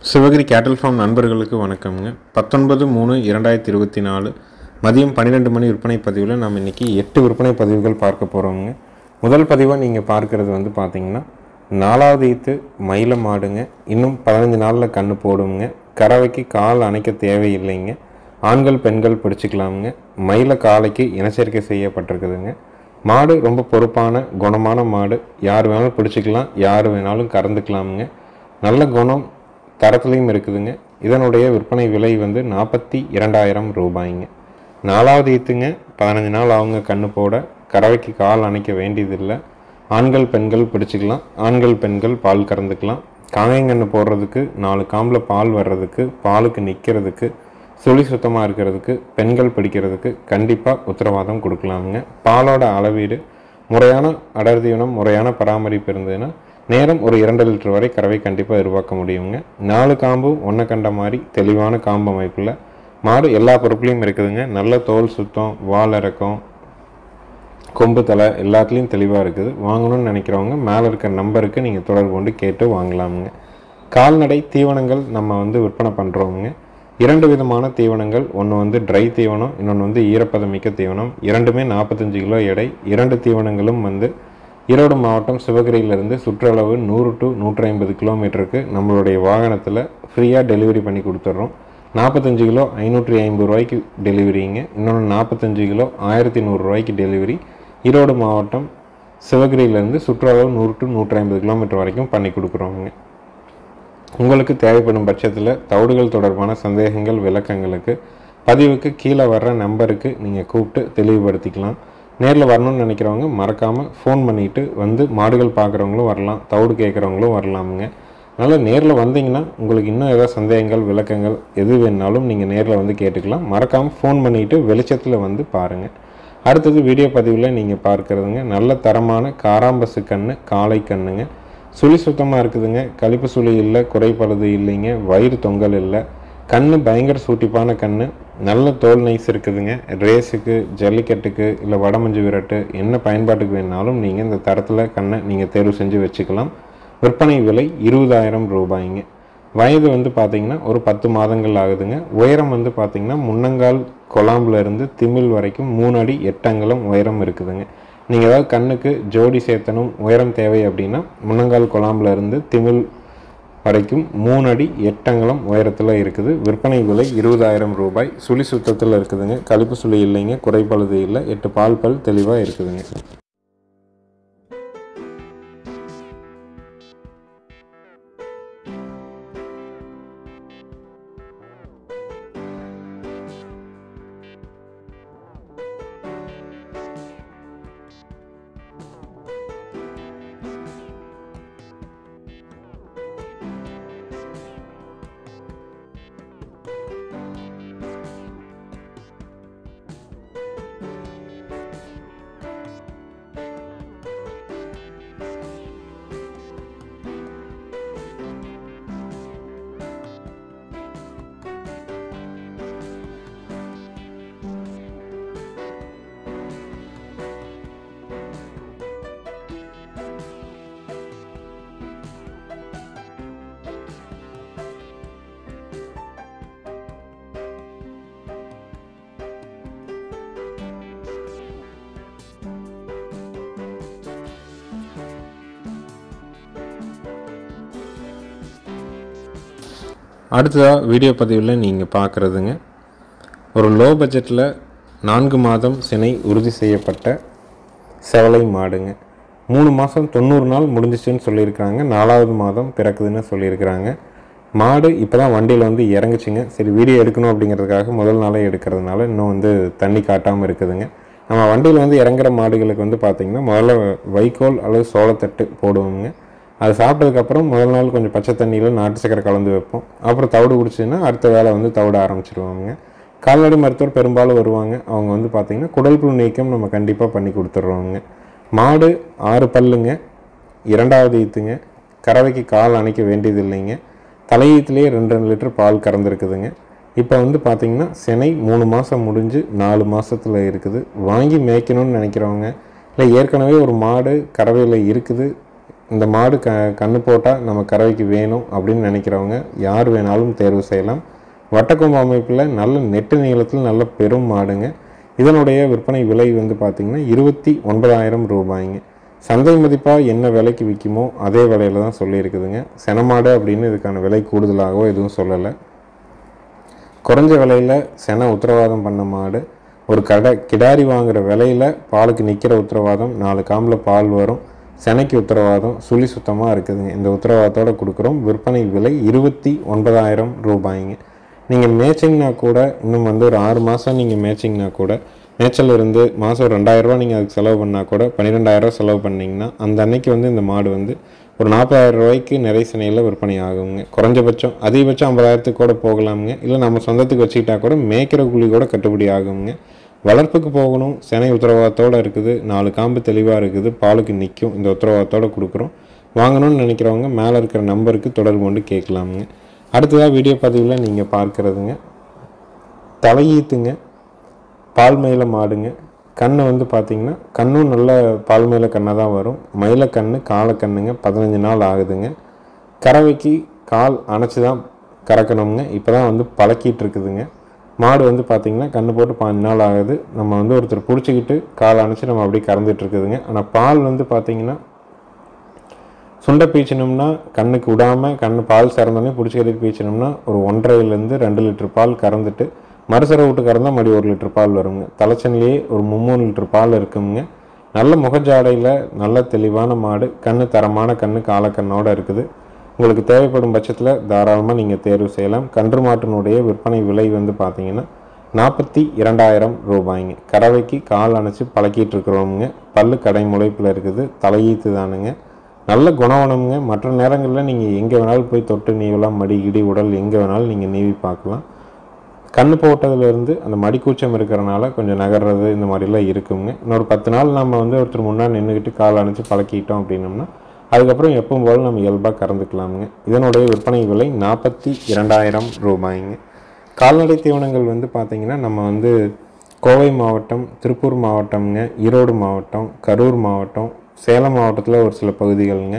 சிவகிரி கேட்டல் ஃபார்ம் நண்பர்களுக்கு வணக்கம்ங்க. 19/3/2024 மதியம் 12 மணி விற்பனை பதிவில் நம்ம இன்றைக்கி 8 விற்பனை பதிவுகள் பார்க்க போகிறோங்க. முதல் பதிவாக நீங்கள் பார்க்குறது வந்து பார்த்திங்கன்னா 4வது ஈத்து மயில மாடுங்க. இன்னும் 15 நாளில் கன்று போடுங்க. கறவைக்கு கால் அணைக்க தேவையில்லைங்க. ஆண்கள் பெண்கள் பிடிச்சிக்கலாமுங்க. மயில காலைக்கு இனச்சேர்க்கை செய்யப்பட்டிருக்குதுங்க. மாடு ரொம்ப பொறுப்பான குணமான மாடு. யார் வேணாலும் பிடிச்சிக்கலாம், யார் வேணாலும் கறந்துக்கலாமுங்க. நல்ல குணம் தரத்துலையும் இருக்குதுங்க. இதனுடைய விற்பனை விலை வந்து 42,000 ரூபாய்ங்க. 4வது ஈத்துங்க. 15 நாள் அவங்க கன்று போட. கறவைக்கு கால் அணைக்க வேண்டியதில்லை. ஆண்கள் பெண்கள் பிடிச்சிக்கலாம், ஆண்கள் பெண்கள் பால் கறந்துக்கலாம். காங்கைங்கன்று போடுறதுக்கு 4 காம்பில் பால் வர்றதுக்கு, பாலுக்கு நிற்கிறதுக்கு, சுழி சுத்தமாக இருக்கிறதுக்கு, பெண்கள் பிடிக்கிறதுக்கு கண்டிப்பாக உத்தரவாதம் கொடுக்கலாமுங்க. பாலோட அளவீடு முறையான அடர் தீவனம், முறையான பராமரிப்பு இருந்ததுன்னா நேரம் ஒரு 2 லிட்டர் வரை கறவை கண்டிப்பாக எதிர்பார்க்க முடியுங்க. 4 காம்பும் ஒன்றை கண்ட மாதிரி தெளிவான காம்பு அமைப்பில் மாடு எல்லா பொருட்களையும் இருக்குதுங்க. நல்ல தோல் சுத்தம், வால் இறக்கம், கொம்பு தலை எல்லாத்துலேயும் தெளிவாக இருக்குது. வாங்கணும்னு நினைக்கிறவங்க மேலே இருக்கிற நம்பருக்கு நீங்கள் தொடர்பு கொண்டு கேட்டு வாங்கலாமுங்க. கால்நடை தீவனங்கள் நம்ம வந்து விற்பனை பண்ணுறோமுங்க. 2 விதமான தீவனங்கள். ஒன்று வந்து ட்ரை தீவனம், இன்னொன்று வந்து ஈரப்பதமிக்க தீவனம். இரண்டுமே 45 கிலோ எடை. 2 தீவனங்களும் வந்து ஈரோடு மாவட்டம் சிவகிரியிலிருந்து சுற்றளவு 100 to 150 கிலோமீட்டருக்கு நம்மளுடைய வாகனத்தில் ஃப்ரீயாக டெலிவரி பண்ணி கொடுத்துட்றோம். 45 கிலோ 550 ரூபாய்க்கு டெலிவரிங்க. இன்னொன்று 45 கிலோ 1100 ரூபாய்க்கு டெலிவரி. ஈரோடு மாவட்டம் சிவகிரியிலேருந்து சுற்றளவு 100 to 150 கிலோமீட்டர் வரைக்கும் பண்ணி கொடுக்குறோங்க. உங்களுக்கு தேவைப்படும் பட்சத்தில் தவிடுகள் தொடர்பான சந்தேகங்கள் விளக்கங்களுக்கு பதிவுக்கு கீழே வர்ற நம்பருக்கு நீங்கள் கூப்பிட்டு தெளிவுபடுத்திக்கலாம். நேரில் வரணும்னு நினைக்கிறவங்க மறக்காமல் ஃபோன் பண்ணிவிட்டு வந்து மாடுகள் பார்க்குறவங்களும் வரலாம், தவிடு கேட்குறவங்களும் வரலாமுங்க. அதனால் நேரில் வந்தீங்கன்னா உங்களுக்கு இன்னும் ஏதாவது சந்தேகங்கள் விளக்கங்கள் எது வேணாலும் நீங்கள் நேரில் வந்து கேட்டுக்கலாம். மறக்காமல் ஃபோன் பண்ணிவிட்டு வெளிச்சத்தில் வந்து பாருங்கள். அடுத்தது வீடியோ பதிவில் நீங்கள் பார்க்குறதுங்க நல்ல தரமான காராம்பசு கன்று, காளை கன்றுங்க. சுழி சுத்தமாக இருக்குதுங்க. கழிப்பு சுழி இல்லை, குறைபடுது இல்லைங்க, வயிறு தொங்கல் இல்லை. கன்று பயங்கர சூட்டிப்பான கன்று. நல்ல தோல் நைஸ் இருக்குதுங்க. ரேஸுக்கு, ஜல்லிக்கட்டுக்கு, இல்லை வடமஞ்சு விரட்டு என்ன பயன்பாட்டுக்கு வேணாலும் நீங்கள் இந்த தரத்தில் கண்ணை நீங்கள் தேர்வு செஞ்சு வச்சுக்கலாம். விற்பனை விலை 20,000 ரூபாய்ங்க. வயது வந்து பார்த்திங்கன்னா ஒரு 10 மாதங்கள் ஆகுதுங்க. உயரம் வந்து பார்த்திங்கன்னா முன்னங்கால் கொலாம்பில் இருந்து திமில் வரைக்கும் 3 அடி 8 அங்குலம் உயரம் இருக்குதுங்க. நீங்கள் ஏதாவது கண்ணுக்கு ஜோடி சேர்த்தனும் உயரம் தேவை அப்படின்னா முன்னங்கால் கொலாம்பில் இருந்து திமில் வரைக்கும் 3 அடி 8 அங்குலம் உயரத்தில் இருக்குது. விற்பனை விலை 20,000 ரூபாய். சுழி சுத்தத்தில் இருக்குதுங்க. கழிப்பு சுழி இல்லைங்க, குறைபழுது இல்லை. 8 பால் பல் தெளிவாக இருக்குதுங்க. அடுத்ததாக வீடியோ பதிவில் நீங்கள் பார்க்குறதுங்க ஒரு லோ பட்ஜெட்டில் 4 மாதம் சினை உறுதி செய்யப்பட்ட செவலை மாடுங்க. 3 மாதம் 90 நாள் முடிஞ்சிச்சுன்னு சொல்லியிருக்கிறாங்க. 4வது மாதம் பிறக்குதுன்னு சொல்லியிருக்கிறாங்க. மாடு இப்போ தான் வண்டியில் வந்து இறங்குச்சிங்க. சரி, வீடியோ எடுக்கணும் அப்படிங்கிறதுக்காக முதல் நாளே எடுக்கிறதுனால இன்னும் வந்து தண்ணி காட்டாமல் இருக்குதுங்க. நம்ம வண்டியில் வந்து இறங்குற மாடுகளுக்கு வந்து பார்த்திங்கன்னா முதல்ல வைக்கோல் அல்லது சோளத்தட்டு போடுவோங்க. அது சாப்பிட்டதுக்கப்புறம் முதல் நாள் கொஞ்சம் பச்சை தண்ணியில் நாட்டு சக்கரை கலந்து வைப்போம். அப்புறம் தவிடு குடிச்சுன்னா அடுத்த வேலை வந்து தவிட ஆரம்பிச்சிடுவாங்க. கால்நடை மருத்துவர் பெரும்பாலும் வருவாங்க. அவங்க வந்து பார்த்திங்கன்னா குடல் புழு நீக்கம் நம்ம கண்டிப்பாக பண்ணி கொடுத்துட்றோங்க. மாடு 6 பல்லுங்க. 2வது ஈத்துங்க. கறவைக்கு கால் அணைக்க வேண்டியது இல்லைங்க. தலையீத்துலேயே 2 லிட்டர் பால் கறந்துருக்குதுங்க. இப்போ வந்து பார்த்திங்கன்னா சினை 3 மாதம் முடிஞ்சு 4 மாதத்தில் இருக்குது. வாங்கி மேய்க்கணும்னு நினைக்கிறவங்க, இல்லை ஏற்கனவே ஒரு மாடு கறவையில் இருக்குது, இந்த மாடு கன்று போட்டால் நம்ம கறவைக்கு வேணும் அப்படின்னு நினைக்கிறவங்க யார் வேணாலும் தேர்வு செய்யலாம். வட்டக்கொம்பு அமைப்பில் நல்ல நெட்டு நீளத்தில் நல்ல பெரும் மாடுங்க. இதனுடைய விற்பனை விலை வந்து பார்த்திங்கன்னா 29,000 ரூபாய்ங்க. சந்தை மதிப்பாக என்ன விலைக்கு விற்குமோ அதே விலையில் தான் சொல்லியிருக்குதுங்க. செனமாடு அப்படின்னு இதுக்கான விலை கூடுதலாகவோ எதுவும் சொல்லலை. குறைஞ்ச விலையில் செனை உத்தரவாதம் பண்ண மாடு. ஒரு கிடாரி வாங்குகிற விலையில் பாலுக்கு நிற்கிற உத்தரவாதம், 4 காம்பில் பால் வரும், செனைக்கு உத்தரவாதம், சுழி சுத்தமாக இருக்குதுங்க. இந்த உத்தரவாதத்தோடு கொடுக்குறோம். விற்பனை விலை 29,000 ரூபாய்ங்க. நீங்கள் மேய்ச்சிங்கன்னா கூட இன்னும் வந்து ஒரு 6 மாதம் நீங்கள் மேய்ச்சிங்கன்னா கூட மேய்ச்சல் இருந்து மாதம் 2,000 ரூபா நீங்கள் அதுக்கு செலவு பண்ணால் கூட 12,000 செலவு பண்ணிங்கன்னா அந்த அன்னைக்கு வந்து இந்த மாடு வந்து ஒரு 40,000 ரூபாய்க்கு நிறை சினையில் விற்பனை ஆகுங்க. குறைஞ்சபட்சம் அதிகபட்சம் 50,000 கூட போகலாமுங்க. இல்லை நம்ம சொந்தத்துக்கு வச்சுக்கிட்டா கூட மேய்க்கிற கூலி கூட கட்டுப்படி ஆகுங்க. வளர்ப்புக்கு போகணும், சினை உத்தரவாதத்தோடு இருக்குது, 4 காம்பு தெளிவாக இருக்குது, பாலுக்கு நிற்கும், இந்த உத்தரவாதத்தோடு கொடுக்குறோம். வாங்கணும்னு நினைக்கிறவங்க மேலே இருக்கிற நம்பருக்கு தொடர்பு கொண்டு கேட்கலாமுங்க. அடுத்ததாக வீடியோ பதிவில் நீங்கள் பார்க்குறதுங்க தலையீத்துங்க, பால் மயில மாடுங்க. கண்ணு வந்து பார்த்திங்கன்னா கண்ணும் நல்ல பால் மயில கண்ணை தான் வரும். மயிலக்கண்ணு காலக்கண்ணுங்க. 15 நாள் ஆகுதுங்க. கறவைக்கு கால் அணைச்சி தான் கறக்கணுங்க. இப்போ தான் வந்து பழக்கிட்டு இருக்குதுங்க. மாடு வந்து பார்த்திங்கன்னா கண்ணு போட்டு 15 நாள் ஆகுது. நம்ம வந்து ஒருத்தர் பிடிச்சிக்கிட்டு கால் அணைச்சி நம்ம அப்படியே கறந்துட்டு இருக்குதுங்க. ஆனால் பால் வந்து பார்த்திங்கன்னா சுண்டை பீச்சினோம்னா கண்ணுக்கு விடாமல் கண்ணு பால் சிறந்தோடனே பிடிச்சிக்கிறதுக்கு பீச்சினோம்னா ஒரு 1.5 to 2 லிட்டர் பால் கறந்துட்டு மறுசரை விட்டு கறந்தால் மறுபடி 1 லிட்டர் பால் வருங்க. தலைச்சனிலேயே ஒரு 3 லிட்டர் பால் இருக்குங்க. நல்ல முகஜாடையில் நல்ல தெளிவான மாடு. கண்ணு தரமான கண்ணு காலக்கண்ணோடு இருக்குது. உங்களுக்கு தேவைப்படும் பட்சத்தில் தாராளமாக நீங்கள் தேர்வு செய்யலாம். கன்று மாட்டினுடைய விற்பனை விலை வந்து பார்த்திங்கன்னா 42,000 ரூபாய்ங்க. கறவைக்கு கால் அணைச்சி பழக்கிட்டு இருக்கிறவங்க. பல்லு கடை முளைப்பில் இருக்குது. தலையீத்து தானுங்க. நல்ல குணவனமுங்க. மற்ற நேரங்களில் நீங்கள் எங்கே வேணாலும் போய் தொட்டு நீவலாம். மடி இடி உடல் எங்கே வேணாலும் நீங்கள் நீவி பார்க்கலாம். கண்ணு போட்டதுலேருந்து அந்த மடிக்கூச்சம் இருக்கிறனால கொஞ்சம் நகர்றது இந்த மாதிரிலாம் இருக்குங்க. இன்னொரு 10 நாள் நம்ம வந்து ஒருத்தர் முன்னாடி நின்றுக்கிட்டு கால் அணைச்சி பழக்கிட்டோம் அப்படின்னோம்னா அதுக்கப்புறம் எப்பவும் போல் நம்ம இயல்பாக கறந்துக்கலாமுங்க. இதனுடைய விற்பனை விலை 42,000 ரூபாய்ங்க. கால்நடை தீவனங்கள் வந்து பார்த்திங்கன்னா நம்ம வந்து கோவை மாவட்டம், திருப்பூர் மாவட்டம்ங்க, ஈரோடு மாவட்டம், கரூர் மாவட்டம், சேலம் மாவட்டத்தில் ஒரு சில பகுதிகளுங்க,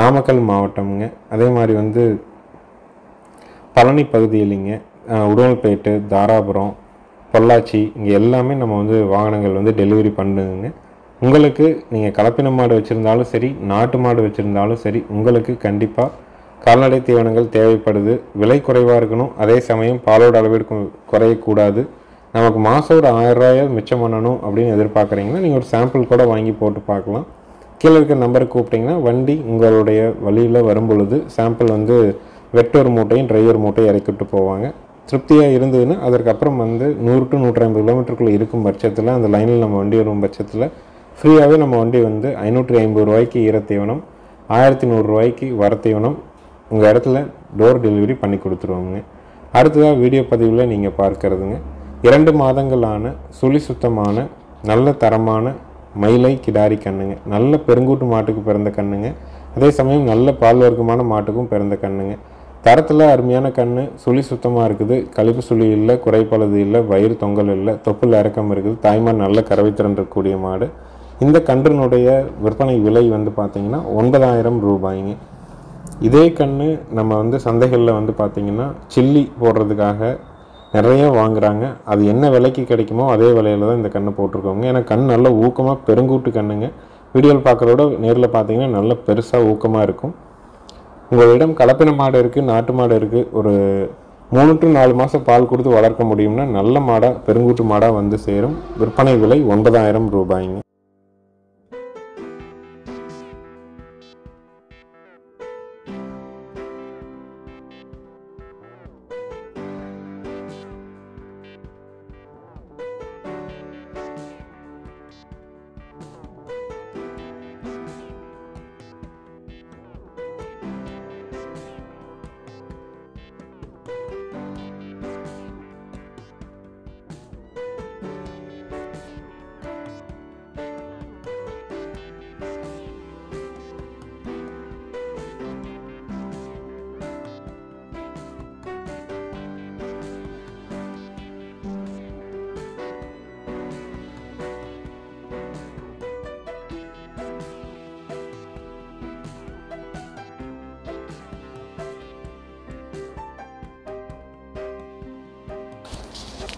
நாமக்கல் மாவட்டம்ங்க, அதே மாதிரி வந்து பழனி பகுதியிலிங்க, உடுமல்பேட்டு, தாராபுரம், பொள்ளாச்சி இங்கே எல்லாமே நம்ம வந்து வாகனங்கள் வந்து டெலிவரி பண்ணுங்க. உங்களுக்கு நீங்கள் கலப்பின மாடு வச்சுருந்தாலும் சரி, நாட்டு மாடு வச்சுருந்தாலும் சரி, உங்களுக்கு கண்டிப்பாக கால்நடை தீவனங்கள் தேவைப்படுது. விலை குறைவாக இருக்கணும், அதே சமயம் பாலோட அளவிற்கு குறையக்கூடாது. நமக்கு மாதம் ஒரு 1000 ரூபாயை மிச்சம் பண்ணணும் அப்படின்னு எதிர்பார்க்குறீங்கன்னா நீங்கள் ஒரு சாம்பிள் கூட வாங்கி போட்டு பார்க்கலாம். கீழே இருக்கிற நம்பருக்கு கூப்பிட்டிங்கன்னா வண்டி உங்களுடைய வழியில் வரும் பொழுது சாம்பிள் வந்து வெட்டு ஒரு மூட்டையும் டிரைவர் மூட்டையும் இறக்கிவிட்டு போவாங்க. திருப்தியாக இருந்ததுன்னா அதற்கப்புறம் வந்து 100 to 150 கிலோமீட்டருக்குள்ளே இருக்கும் பட்சத்தில் அந்த லைனில் நம்ம வண்டி வரும் பட்சத்தில் ஃப்ரீயாகவே நம்ம வண்டி வந்து 550 ரூபாய்க்கு ஈரத்தீவனம், 1100 ரூபாய்க்கு வரத்தீவனம் உங்கள் இடத்துல டோர் டெலிவரி பண்ணி கொடுத்துருவோங்க. அடுத்ததாக வீடியோ பதிவில் நீங்கள் பார்க்குறதுங்க 2 மாதங்களான சுழி சுத்தமான நல்ல தரமான மயிலை கிடாரி கண்ணுங்க. நல்ல பெருங்கூட்டு மாட்டுக்கு பிறந்த கண்ணுங்க. அதே சமயம் நல்ல பால் வர்க்கமான மாட்டுக்கும் பிறந்த கண்ணுங்க. தரத்தில் அருமையான கண்ணு. சுழி சுத்தமாக இருக்குது. கழிப்பு சுழி இல்லை, குறைப்பழுது இல்லை, வயிறு தொங்கல் இல்லை, தொப்புள் இறக்கம் இருக்குது. தாய்மார் நல்ல கறவை திறன் இருக்கக்கூடிய மாடு. இந்த கன்றினுடைய விற்பனை விலை வந்து பார்த்திங்கன்னா 9,000 ரூபாய்ங்க. இதே கன்று நம்ம வந்து சந்தைகளில் வந்து பார்த்திங்கன்னா சில்லி போடுறதுக்காக நிறைய வாங்குகிறாங்க. அது என்ன விலைக்கு கிடைக்குமோ அதே விலையில் தான் இந்த கன்று போட்டிருக்கோங்க. ஏன்னா கண் நல்ல ஊக்கமாக பெருங்கூட்டு கண்ணுங்க. வீடியோவில் பார்க்குறதோட நேரில் பார்த்திங்கன்னா நல்ல பெருசாக ஊக்கமாக இருக்கும். உங்களிடம் கலப்பின மாடு இருக்குது, நாட்டு மாடு இருக்குது, ஒரு 3 to 4 மாதம் பால் கொடுத்து வளர்க்க முடியும்னா நல்ல மாடாக பெருங்கூட்டு மாடாக வந்து சேரும். விற்பனை விலை 9,000 ரூபாய்ங்க.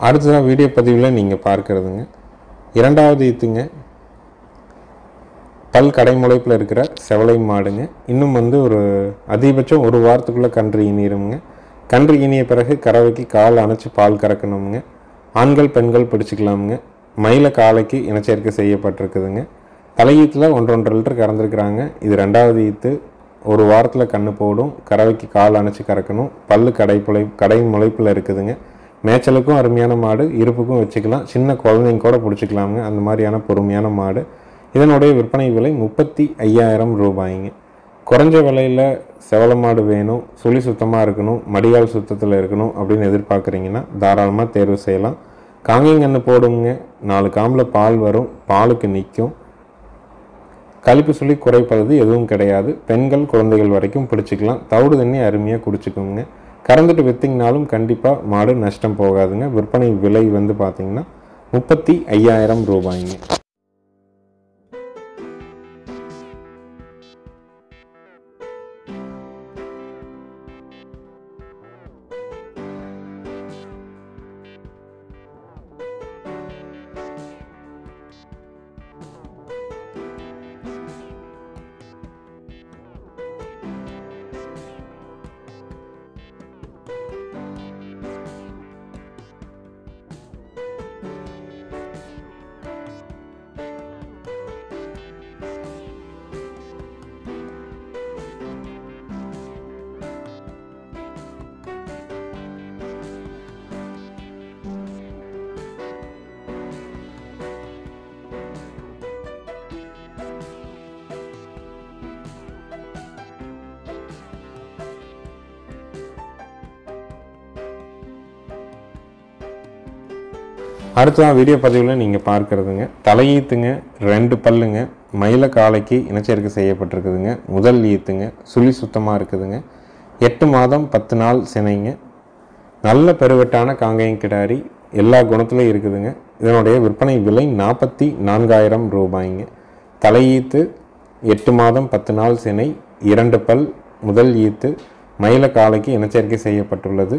அடுத்ததாக வீடியோ பதிவில் நீங்கள் பார்க்குறதுங்க இரண்டாவது ஈத்துங்க. பல் கடைமுளைப்பில் இருக்கிற செவலை மாடுங்க. இன்னும் வந்து ஒரு அதிகபட்சம் ஒரு வாரத்துக்குள்ளே கன்று ஈனிருங்க. கன்று ஈனிய பிறகு கறவைக்கு கால் அணைச்சி பால் கறக்கணுங்க. ஆண்கள் பெண்கள் பிடிச்சிக்கலாமுங்க. மயில காலைக்கு இனச்சேர்க்கை செய்யப்பட்டிருக்குதுங்க. தலையீத்தில் 1.5 லிட்டர் கறந்துருக்குறாங்க. இது ரெண்டாவது ஈத்து. ஒரு வாரத்தில் கன்று போடும். கறவைக்கு கால் அணைச்சி கறக்கணும். பல் கடை முளைப்பில் இருக்குதுங்க. மேய்ச்சலுக்கும் அருமையான மாடு, இருப்புக்கும் வச்சுக்கலாம். சின்ன குழந்தைங்க கூட பிடிச்சிக்கலாமுங்க. அந்த மாதிரியான பொறுமையான மாடு. இதனுடைய விற்பனை விலை 35,000 ரூபாய்ங்க. குறைஞ்ச விலையில் செவலை மாடு வேணும், சுழி சுத்தமாக இருக்கணும், மடிகால் சுத்தத்தில் இருக்கணும் அப்படின்னு எதிர்பார்க்குறீங்கன்னா தாராளமாக தேர்வு செய்யலாம். காங்கேயங்கன்று போடுங்க. 4 காம்பில் பால் வரும். பாலுக்கு நிற்கும். கழிப்பு சுழி குறைப்பது எதுவும் கிடையாது. பெண்கள் குழந்தைகள் வரைக்கும் பிடிச்சிக்கலாம். தவிடு தண்ணி அருமையாக குடிச்சிக்கோங்க. கறந்துட்டு விற்றிங்கனாலும் கண்டிப்பாக மாடு நஷ்டம் போகாதுங்க. விற்பனை விலை வந்து பார்த்திங்கன்னா 35,000 ரூபாய்ங்க. அடுத்ததான் வீடியோ பதிவில் நீங்கள் பார்க்குறதுங்க தலையீத்துங்க. 2 பல்லுங்க. மயில காலைக்கு இனச்சேர்க்கை செய்யப்பட்டிருக்குதுங்க. முதல் ஈத்துங்க. சுழி சுத்தமாக இருக்குதுங்க. 8 மாதம் 10 நாள் சினைங்க. நல்ல பெருவெட்டான காங்கேயம் கிடாரி. எல்லா குணத்துலையும் இருக்குதுங்க. இதனுடைய விற்பனை விலை 44,000 ரூபாய்ங்க. தலையீத்து, 8 மாதம் 10 நாள் சினை, 2 பல், முதல் ஈத்து, மயில காலைக்கு இனச்சேர்க்கை செய்யப்பட்டுள்ளது.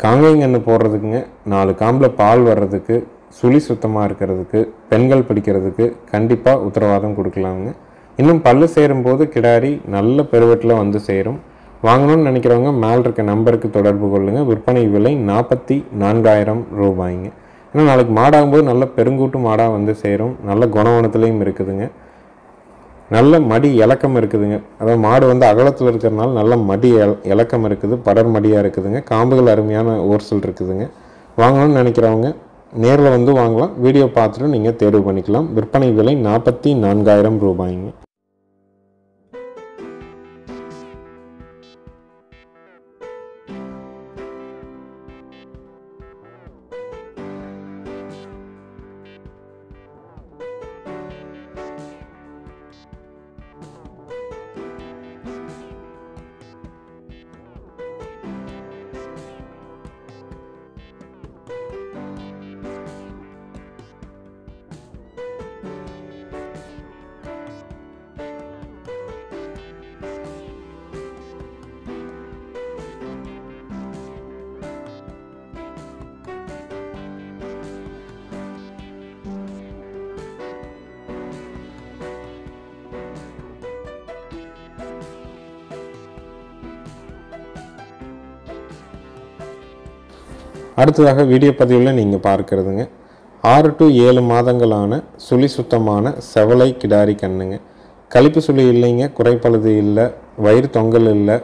காங்கேயங்கன்று போடுறதுக்குங்க. 4 காம்பில் பால் வர்றதுக்கு, சுழி சுத்தமாக இருக்கிறதுக்கு, பெண்கள் பிடிக்கிறதுக்கு கண்டிப்பாக உத்தரவாதம் கொடுக்கலாமுங்க. இன்னும் பல்லு சேரும்போது கிடாரி நல்ல பெருவெட்டில் வந்து சேரும். வாங்கணும்னு நினைக்கிறவங்க மேலே இருக்க நம்பருக்கு தொடர்பு கொள்ளுங்கள். விற்பனை விலை 44,000 ரூபாய்ங்க. ஏன்னா நாளைக்கு மாடாகும்போது நல்ல பெருங்கூட்டு மாடாக வந்து சேரும். நல்ல குணவனத்துலேயும் இருக்குதுங்க. நல்ல மடி இலக்கம் இருக்குதுங்க. அதாவது மாடு வந்து அகலத்தில் இருக்கிறதுனால நல்ல மடி இலக்கம் இருக்குது. படர் மடியாக இருக்குதுங்க. காம்புகள் அருமையான ஓர்சல் இருக்குதுங்க. வாங்கணும்னு நினைக்கிறவங்க நேரில் வந்து வாங்கலாம். வீடியோ பார்த்துட்டு நீங்கள் தேர்வு பண்ணிக்கலாம். விற்பனை விலை 44,000 ரூபாய்ங்க. அடுத்ததாக வீடியோ பதிவில் நீங்கள் பார்க்குறதுங்க 6 to 7 மாதங்களான சுழி சுத்தமான செவலை கிடாரி கண்ணுங்க. கழிப்பு சுழி இல்லைங்க, குறைப்பழுது இல்லை, வயிறு தொங்கல் இல்லை,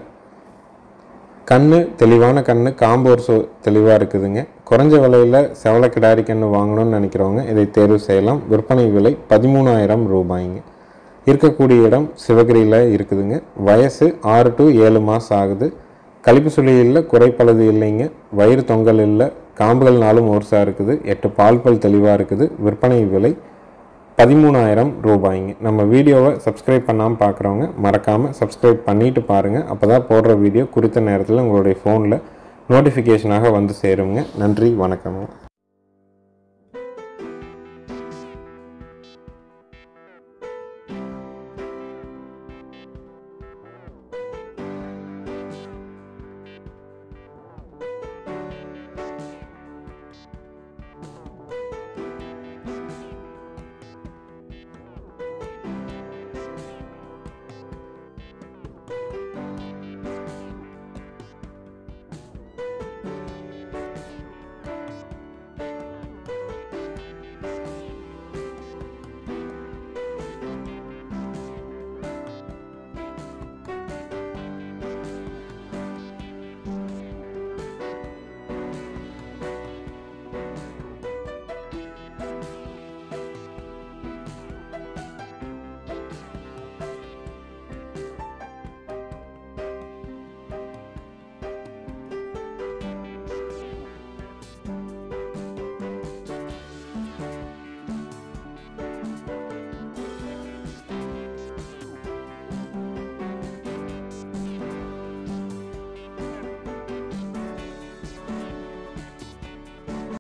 கண்ணு தெளிவான கண்ணு, காம்போர் தெளிவாக இருக்குதுங்க. குறைஞ்ச விலையில் செவலை கிடாரி கண்ணு வாங்கணும்னு நினைக்கிறவங்க இதை தேர்வு செய்யலாம். விற்பனை விலை 13,000 ரூபாய்ங்க. இருக்கக்கூடிய இடம் சிவகிரியில் இருக்குதுங்க. வயசு 6 to 7 மாதம் ஆகுது. கழிப்பு சுழி இல்லை, குறைப்பழுது இல்லைங்க, வயிறு தொங்கல் இல்லை, காம்புகள் 4 மோர்ஸாக இருக்குது, 8 பால்பல் தெளிவாக இருக்குது. விற்பனை விலை 13,000 ரூபாய்ங்க. நம்ம வீடியோவை சப்ஸ்கிரைப் பண்ணாமல் பார்க்குறவங்க மறக்காமல் சப்ஸ்கிரைப் பண்ணிவிட்டு பாருங்கள். அப்போ தான் போடுற வீடியோ குறித்த நேரத்தில் உங்களுடைய ஃபோனில் நோட்டிஃபிகேஷனாக வந்து சேருங்க. நன்றி, வணக்கங்க.